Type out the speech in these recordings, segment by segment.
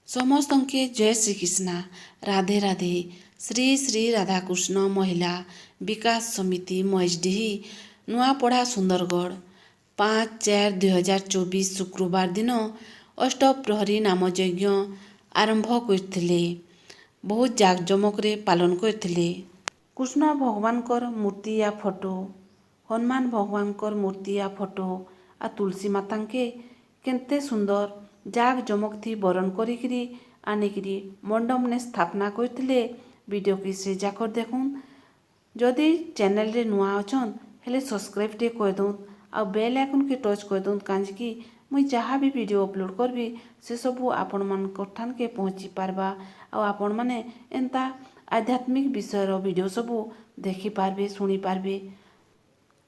ସମସ୍ତଙ୍କୁ ଜୟ ଶ୍ରୀକୃଷ୍ଣ। ରାଧେ ରାଧେ। ଶ୍ରୀ ଶ୍ରୀ ରାଧାକୃଷ୍ଣ ମହିଳା ବିକାଶ ସମିତି ମଏଜଡିହି ନୂଆପଡ଼ା ସୁନ୍ଦରଗଡ଼ 5/4/2024 ଶୁକ୍ରବାର ଦିନ ଅଷ୍ଟପ୍ରହରୀ ନାମ ଯଜ୍ଞ ଆରମ୍ଭ କରିଥିଲେ। ବହୁତ ଜାକଜମକରେ ପାଳନ କରିଥିଲେ। କୃଷ୍ଣ ଭଗବାନଙ୍କର ମୂର୍ତ୍ତି ୟା ଫଟୋ, ହନୁମାନ ଭଗବାନଙ୍କର ମୂର୍ତ୍ତି ୟା ଫଟୋ ଆଉ ତୁଳସୀ ମାତାଙ୍କେ କେତେ ସୁନ୍ଦର ଜାକଜମକଥି ବରଣ କରିକିରି ଆଣିକିରି ମଣ୍ଡପନେ ସ୍ଥାପନା କରିଥିଲେ। ଭିଡ଼ିଓକି ସେ ଯାକର ଦେଖୁନ୍। ଯଦି ଚ୍ୟାନେଲରେ ନୂଆ ଅଛନ୍ ହେଲେ ସବସ୍କ୍ରାଇବଟେ କରିଦଉନ୍ ଆଉ ବେଲ୍ ଆଇକନ୍କେ ଟଚ୍ କରିଦଉନ୍, କାଞ୍ଜିକି ମୁଇଁ ଯାହା ବି ଭିଡ଼ିଓ ଅପଲୋଡ଼ କରିବି ସେସବୁ ଆପଣମାନଙ୍କର ଠାନ୍କେ ପହଞ୍ଚି ପାରବା ଆଉ ଆପଣମାନେ ଏନ୍ତା ଆଧ୍ୟାତ୍ମିକ ବିଷୟର ଭିଡ଼ିଓ ସବୁ ଦେଖିପାରବେ, ଶୁଣିପାରବେ।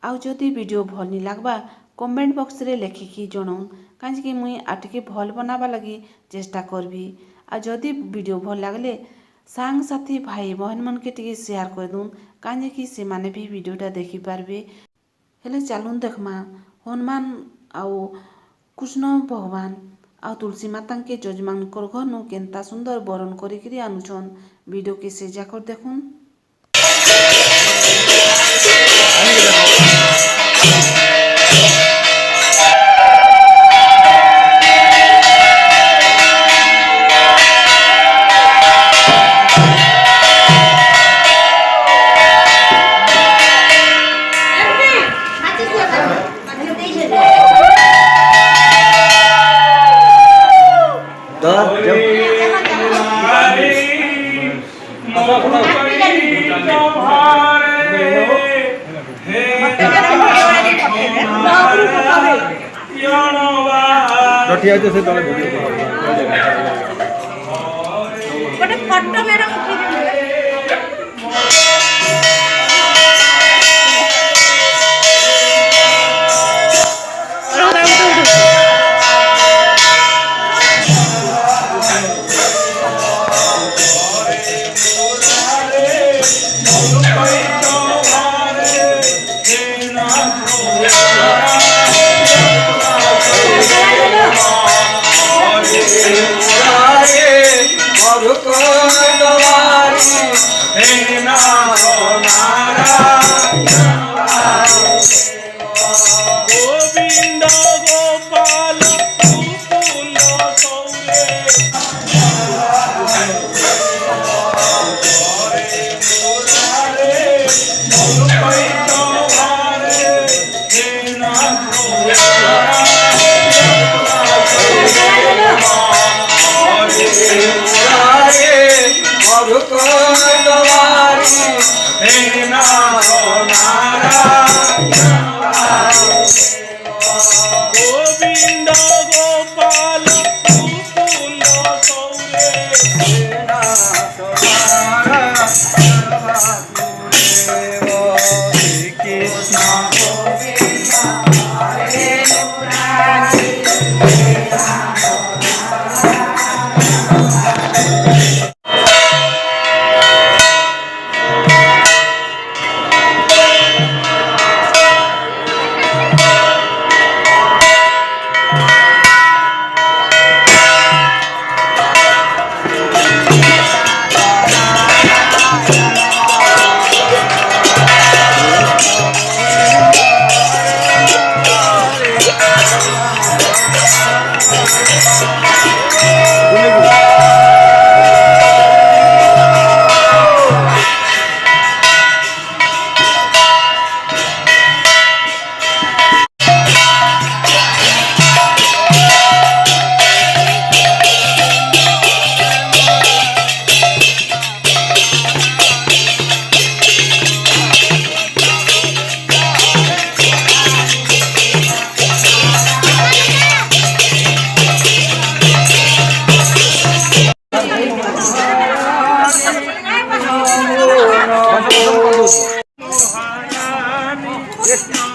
ଆଉ ଯଦି ଭିଡ଼ିଓ ଭଲ ନି ଲାଗବା କମେଣ୍ଟ ବକ୍ସରେ ଲେଖିକି ଜଣାଉନ୍, କାଞ୍ଜିକି ମୁଇଁ ଆଉ ଟିକେ ଭଲ ବନାବା ଲାଗି ଚେଷ୍ଟା করবি। আর যদি ভিডিও ভাল লাগলে সাংসাথী ভাই বহনমানকে টিকে সেয়ার କରିଦଉନ୍, କାଞ୍ଜିକି ସେମାନେ ବି ଭିଡ଼ିଓଟା ଦେଖିପାରବେ। ହେଲେ ଚାଲୁନ୍ ଦେଖମା ହନୁମାନ ଆଉ କୃଷ୍ଣ ଭଗବାନ ଆଉ ତୁଳସୀ ମାତାଙ୍କେ ଯଜମାନଙ୍କର ଘରନୁ କେନ୍ତା ସୁନ୍ଦର ବରଣ କରିକିରି ଆନୁଛନ୍। ଭିଡ଼ିଓକେ ସେ ଯାକର ଦେଖୁନ୍। रखिया तो से तले वीडियो ଗୋଟେ ଫଟୋ ମେରା ଉଠେଇ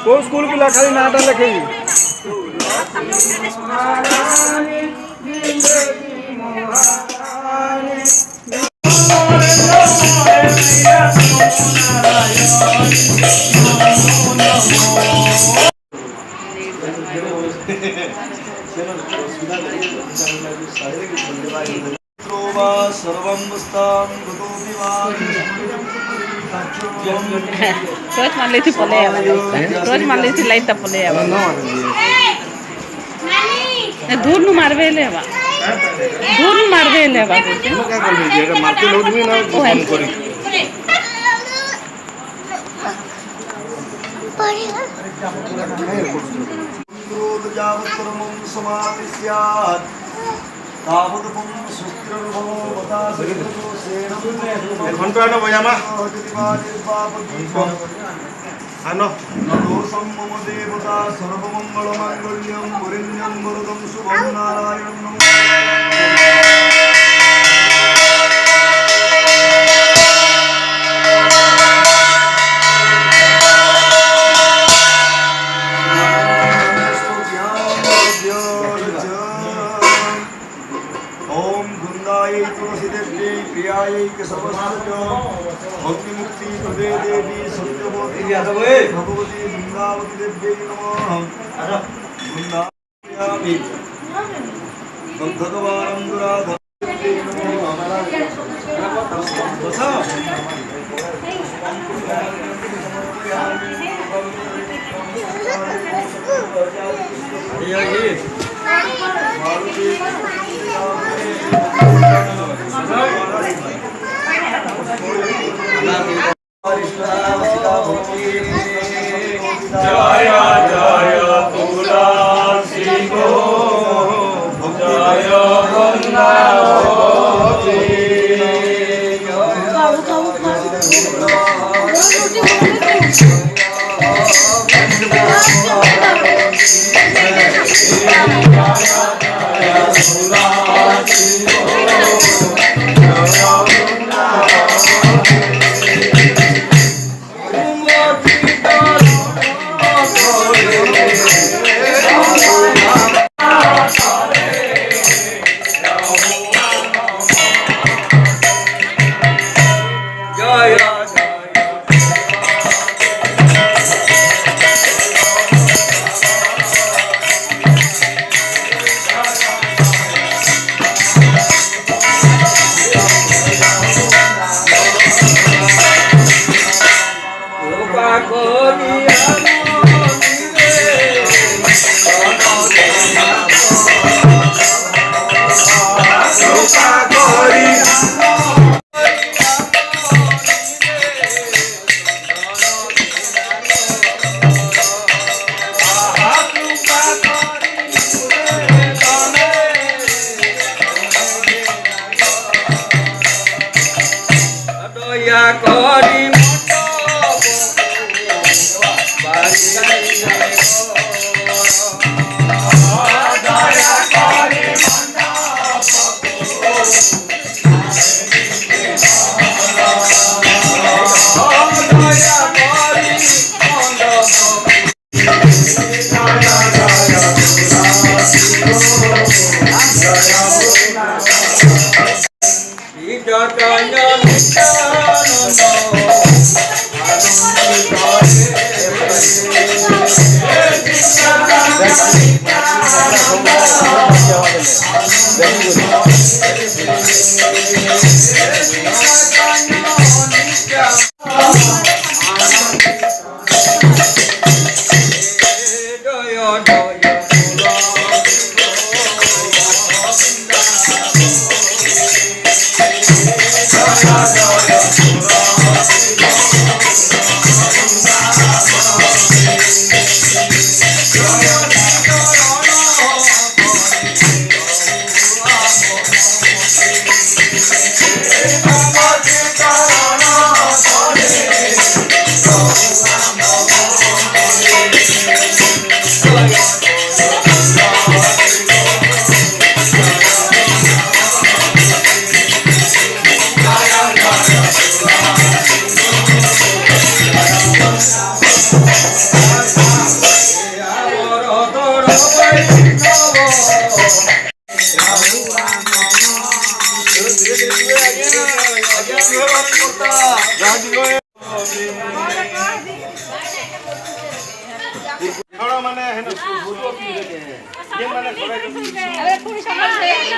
को स्कूल पिला खाली नाटा लिखे वा सर्वं वस्तां गतोऽपि वा रोज मान ली थी पले रोज मान ली थी लाइट पले दूर नु मारबे ले बा दूर नु मारबे ले बा क्या कर लीजिए अगर मारते लोग भी ना बंद करी क्रोध जावत् कर्मं समाप्ति स्यात् तावत् पुं सुस्त्रभवो वदासुतो सेनं घंटा बजामा आनो दोषं मम देवता सर्वमङ्गलमाङ्गल्यं वरेण्यं वरदं शुभं नारायणं ओम गुंदायै तुलसीदेव्यै प्रियायै केशवस्य भक्ति मुक्ति प्रदे देवी सत्यवती भगवती वृंदावती देव्यै नमः वृंदावयामि भगवानं दुराधत्यै जय जय तुलसी गो जय वृंदावती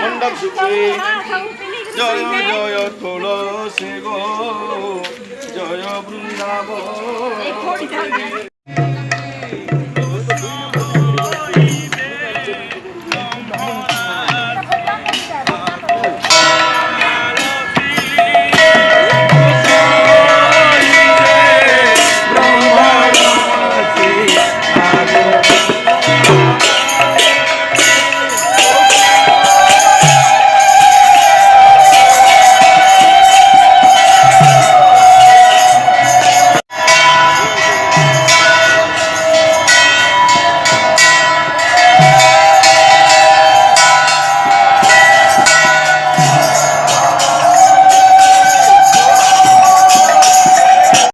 মণ্ডপ ঝুঁকি জয় জয় তুলসী গো জয় বৃন্দাবন